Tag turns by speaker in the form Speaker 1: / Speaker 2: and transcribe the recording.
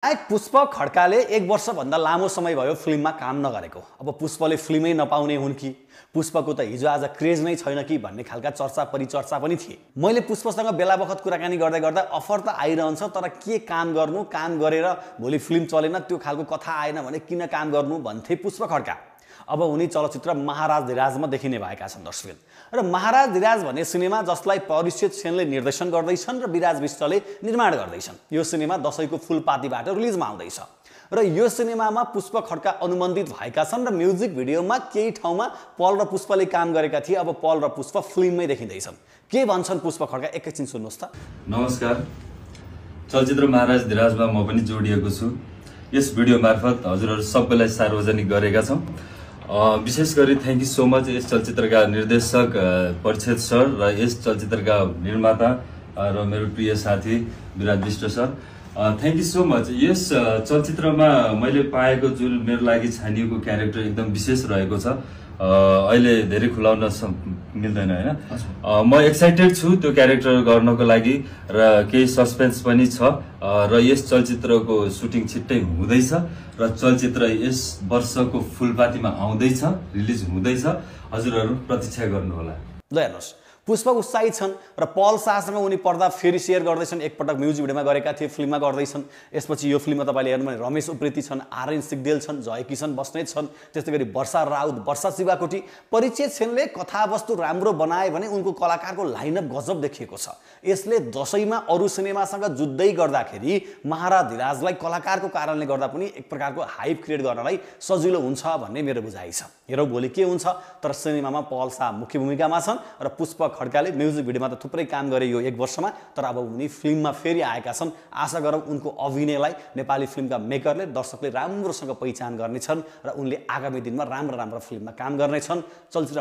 Speaker 1: नायक पुष्प खड्काले 1 वर्षभन्दा लामो समय भयो फिल्ममा काम नगरेको। अब पुष्पले फिल्मै नपाउने हुन् कि पुष्पको त हिजो आज क्रेज नै छैन कि भन्ने खालका चर्चा परिचर्चा पनि थिए। मैले पुष्पसँग बेला बखत कुराकानी गर्दै गर्दा अफर त आइरहन्छ, तर के काम गर्नु, काम गरेर भोलि फिल्म चलेन त्यो खालको कथा आएन भने किन काम गर्नु भन्थे पुष्प खड्का। अब उनी चलचित्र महाराज धिराजमा देखिने भएका छन् दर्शक। र महाराज धिराज भन्ने सिनेमा जसलाई परीक्षित सेनले निर्देशन गर्दैछन् र विराज विष्टले निर्माण गर्दैछन्। यो सिनेमा दशैंको फुलपातीबाट रिलिजमा आउँदैछ र यो सिनेमामा पुष्प खड्का अनुबन्धित भएका छन् र म्युजिक भिडियोमा केही ठाउँमा पल र पुष्पले काम गरेका थिए। अब पल र पुष्प फिल्ममै देखिँदैछन्। के भन्छन् पुष्प खड्का एकैछिन सुन्नुहोस् त।
Speaker 2: नमस्कार, चलचित्र महाराज धिराजमा म पनि जोडिएको छु। यस भिडियो मार्फत हजुरहरू सबैलाई सार्वजनिक गरेका छौं। विशेष गरी थ्याङ्क यू सो मच यस चलचित्रका निर्देशक परिक्षित सर र यस चलचित्रका निर्माता र मेरो प्रिय साथी Viraj Bista sir, thank you so much. यस चलचित्रमा मैले पाएको जुन मेरो लागि छानिएको क्यारेक्टर एकदम विशेष रहेको छ। अहिले धेरै खुलाउन मिल्दैन हैन। म एक्साइटेड छु त्यो क्यारेक्टर गर्नको लागि र केही सस्पेन्स पनि छ र यस चलचित्रको सुटिङ छिट्टै हुँदैछ र चलचित्र यस वर्षको फुलपातीमा आउँदैछ, रिलिज हुँदैछ। हजुरहरू प्रतीक्षा गर्नुहोला।
Speaker 1: ल हेर्नुहोस्, पुष्प उत्साहित छन् र पल शाहसँग उनी पर्दा फेरि सेयर गर्दैछन्। एकपटक म्युजिक भिडियोमा गरेका थिए, फिल्ममा गर्दैछन्। यसपछि यो फिल्ममा तपाईँले हेर्नु भने रमेश उप्रेती छन्, आर्यन सिग्देल छन्, जय किशन बस्नेत छन्, त्यस्तै गरी वर्षा राउत, वर्षा शिवाकोटी। परिचय सेनले कथावस्तु राम्रो बनाए भने उनको कलाकारको लाइनअप गजब देखिएको छ। यसले दशैंमा अरू सिनेमासँग जुझ्दै गर्दाखेरि महाराज धिराजलाई कलाकारको कारणले गर्दा पनि एक प्रकारको हाइप क्रिएट गर्नलाई सजिलो हुन्छ भन्ने मेरो बुझाइ छ। हेरौँ भोलि के हुन्छ। तर सिनेमामा पल शाह मुख्य भूमिकामा छन् र पुष्प खड्काले म्युजिक भिडियोमा त थुप्रै काम गरे यो 1 वर्षमा, तर अब उनी फिल्ममा फेरि आएका छन्। आशा गरौँ उनको अभिनयलाई नेपाली फिल्मका मेकरले, दर्शकले राम्रोसँग पहिचान गर्नेछन् र उनले आगामी दिनमा राम्रा फिल्ममा काम गर्नेछन्। चलचित्र